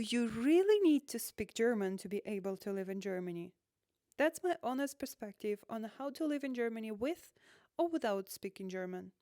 You really need to speak German to be able to live in Germany. That's my honest perspective on how to live in Germany with or without speaking German.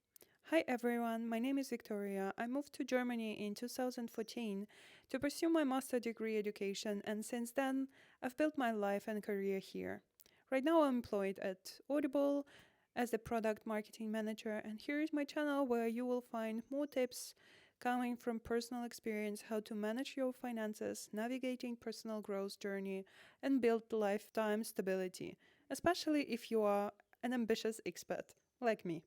Hi everyone, my name is Victoria. I moved to Germany in 2014 to pursue my master degree education, and since then, I've built my life and career here. Right now, I'm employed at Audible as the product marketing manager, and here is my channel where you will find more tips coming from personal experience how to manage your finances, navigating personal growth journey, and build lifetime stability, especially if you are an ambitious expat like me.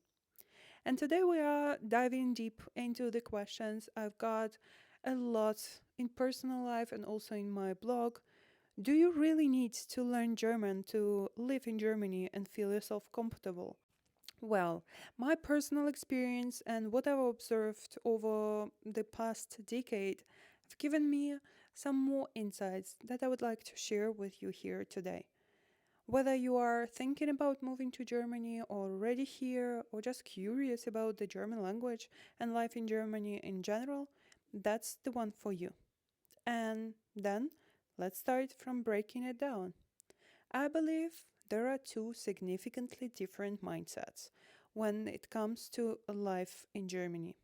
And today we are diving deep into the questions I've got a lot in personal life and also in my blog. Do you really need to learn German to live in Germany and feel yourself comfortable? Well, my personal experience and what I've observed over the past decade have given me some more insights that I would like to share with you here today. Whether you are thinking about moving to Germany or already here, or just curious about the German language and life in Germany in general, that's the one for you. And then let's start from breaking it down. I believe there are two significantly different mindsets when it comes to life in Germany.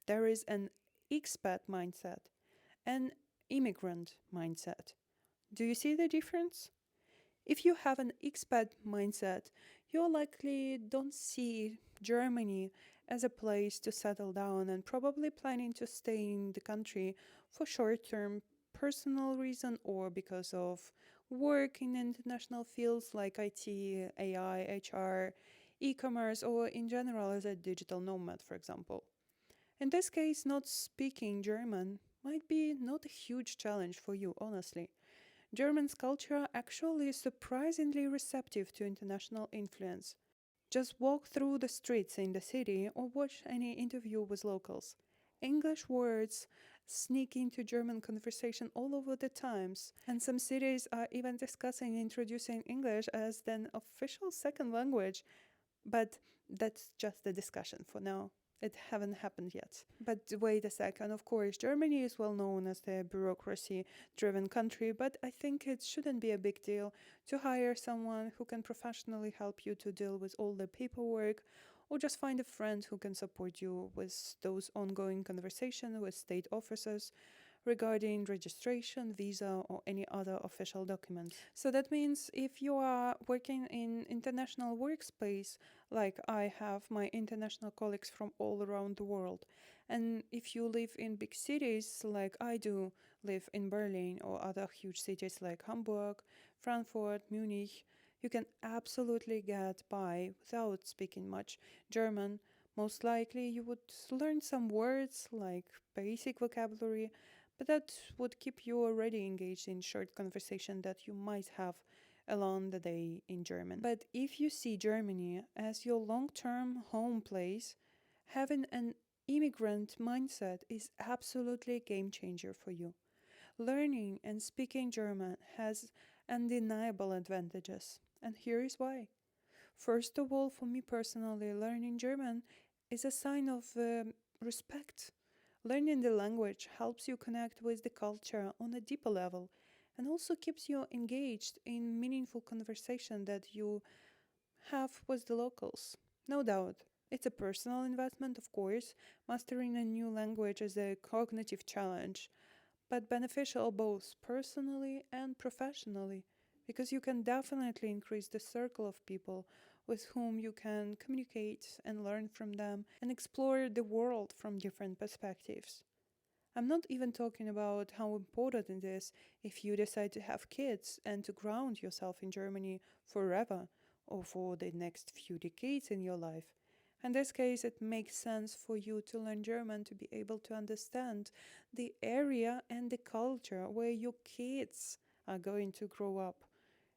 There is an expat mindset and immigrant mindset. Do you see the difference? If you have an expat mindset, you likely don't see Germany as a place to settle down and probably planning to stay in the country for short-term personal reason or because of work in international fields like IT, AI, HR, e-commerce, or in general as a digital nomad, for example. In this case, not speaking German might be not a huge challenge for you, honestly. German's culture actually is surprisingly receptive to international influence. Just walk through the streets in the city or watch any interview with locals. English words sneak into German conversation all over the times, and some cities are even discussing introducing English as an official second language, but that's just a discussion for now. It haven't happened yet. But wait a second, of course, Germany is well known as the bureaucracy-driven country, but I think it shouldn't be a big deal to hire someone who can professionally help you to deal with all the paperwork, or just find a friend who can support you with those ongoing conversations with state officers regarding registration, visa, or any other official documents. So that means if you are working in international workspace, like I have my international colleagues from all around the world, and if you live in big cities like I do, live in Berlin or other huge cities like Hamburg, Frankfurt, Munich, you can absolutely get by without speaking much German. Most likely you would learn some words like basic vocabulary, but that would keep you already engaged in short conversation that you might have along the day in German. But if you see Germany as your long-term home place, having an immigrant mindset is absolutely a game changer for you. Learning and speaking German has undeniable advantages, and here is why. First of all, for me personally, learning German is a sign of respect. Learning the language helps you connect with the culture on a deeper level and also keeps you engaged in meaningful conversation that you have with the locals. No doubt. It's a personal investment, of course. Mastering a new language is a cognitive challenge, but beneficial both personally and professionally, because you can definitely increase the circle of people with whom you can communicate and learn from them and explore the world from different perspectives. I'm not even talking about how important it is if you decide to have kids and to ground yourself in Germany forever or for the next few decades in your life. In this case, it makes sense for you to learn German to be able to understand the area and the culture where your kids are going to grow up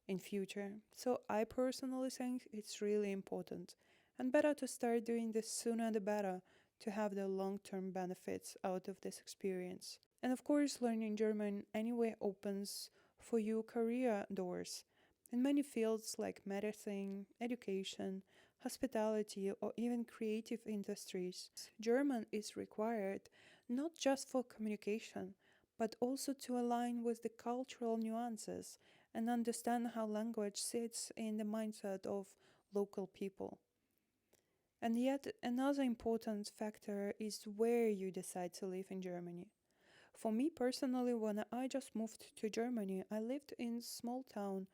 in future. So I personally think it's really important and better to start doing this sooner the better to have the long-term benefits out of this experience. And of course, learning German anyway opens for you career doors in many fields like medicine, education, hospitality, or even creative industries. German is required not just for communication, but also to align with the cultural nuances and understand how language sits in the mindset of local people. And yet, another important factor is where you decide to live in Germany. For me personally, when I just moved to Germany, I lived in a small town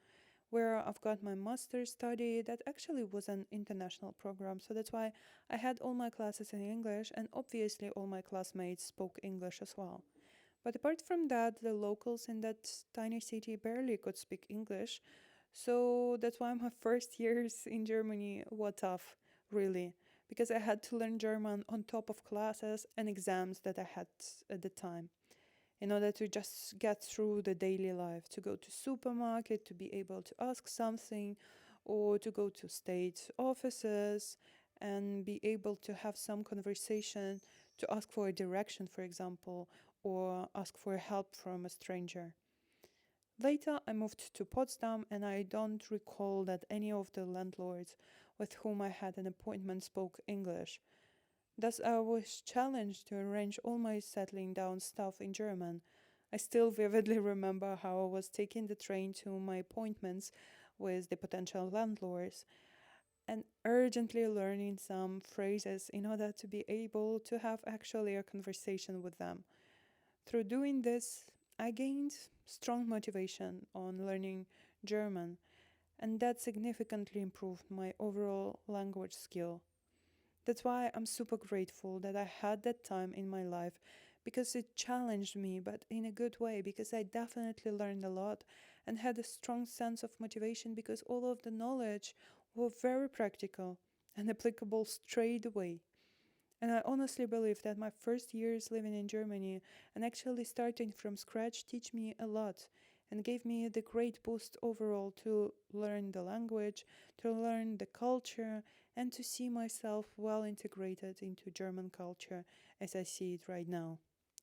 where I've got my master's study that actually was an international program. So that's why I had all my classes in English, and obviously all my classmates spoke English as well. But apart from that, the locals in that tiny city barely could speak English. So that's why my first years in Germany were tough, really, because I had to learn German on top of classes and exams that I had at the time in order to just get through the daily life, to go to supermarket, to be able to ask something, or to go to state offices and be able to have some conversation, to ask for a direction, for example, or ask for help from a stranger. Later, I moved to Potsdam, and I don't recall that any of the landlords with whom I had an appointment spoke English. Thus, I was challenged to arrange all my settling down stuff in German. I still vividly remember how I was taking the train to my appointments with the potential landlords and urgently learning some phrases in order to be able to have actually a conversation with them. Through doing this, I gained strong motivation on learning German, and that significantly improved my overall language skill. That's why I'm super grateful that I had that time in my life because it challenged me, but in a good way, because I definitely learned a lot and had a strong sense of motivation because all of the knowledge were very practical and applicable straight away. And I honestly believe that my first years living in Germany and actually starting from scratch teach me a lot and gave me the great boost overall to learn the language, to learn the culture, and to see myself well integrated into German culture as I see it right now.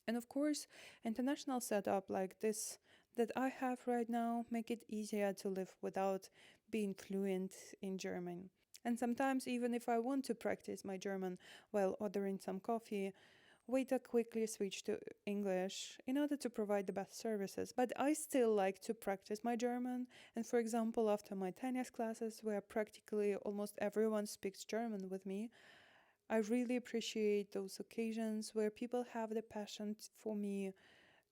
And of course, international setup like this that I have right now make it easier to live without being fluent in German. And sometimes, even if I want to practice my German while ordering some coffee, waiter quickly switch to English in order to provide the best services. But I still like to practice my German. And for example, after my tennis classes, where practically almost everyone speaks German with me, I really appreciate those occasions where people have the passion for me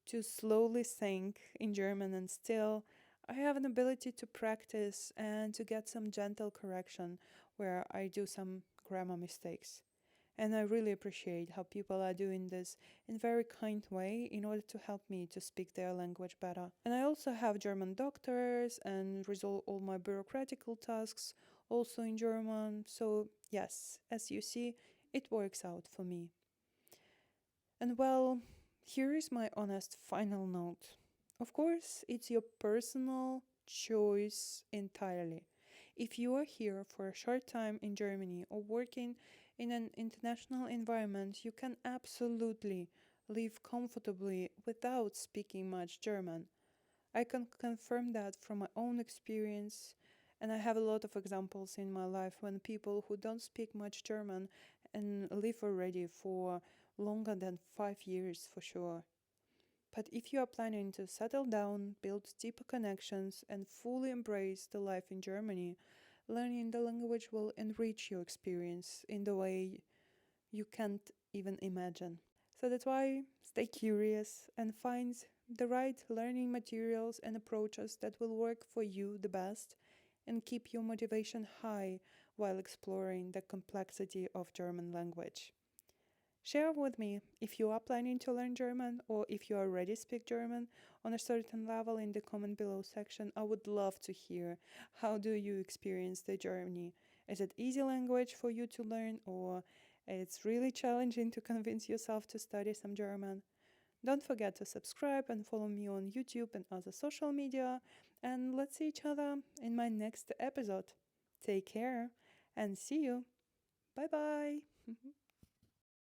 to slowly think in German and still I have an ability to practice and to get some gentle correction where I do some grammar mistakes. And I really appreciate how people are doing this in a very kind way in order to help me to speak their language better. And I also have German doctors and resolve all my bureaucratical tasks also in German. So, yes, as you see, it works out for me. And well, here is my honest final note. Of course, it's your personal choice entirely. If you are here for a short time in Germany or working in an international environment, you can absolutely live comfortably without speaking much German. I can confirm that from my own experience, and I have a lot of examples in my life when people who don't speak much German and live already for longer than 5 years for sure. But if you are planning to settle down, build deeper connections, and fully embrace the life in Germany, learning the language will enrich your experience in the way you can't even imagine. So that's why stay curious and find the right learning materials and approaches that will work for you the best and keep your motivation high while exploring the complexity of German language. Share with me if you are planning to learn German or if you already speak German on a certain level in the comment below section. I would love to hear how do you experience the journey. Is it easy language for you to learn or it's really challenging to convince yourself to study some German? Don't forget to subscribe and follow me on YouTube and other social media. And let's see each other in my next episode. Take care and see you. Bye bye.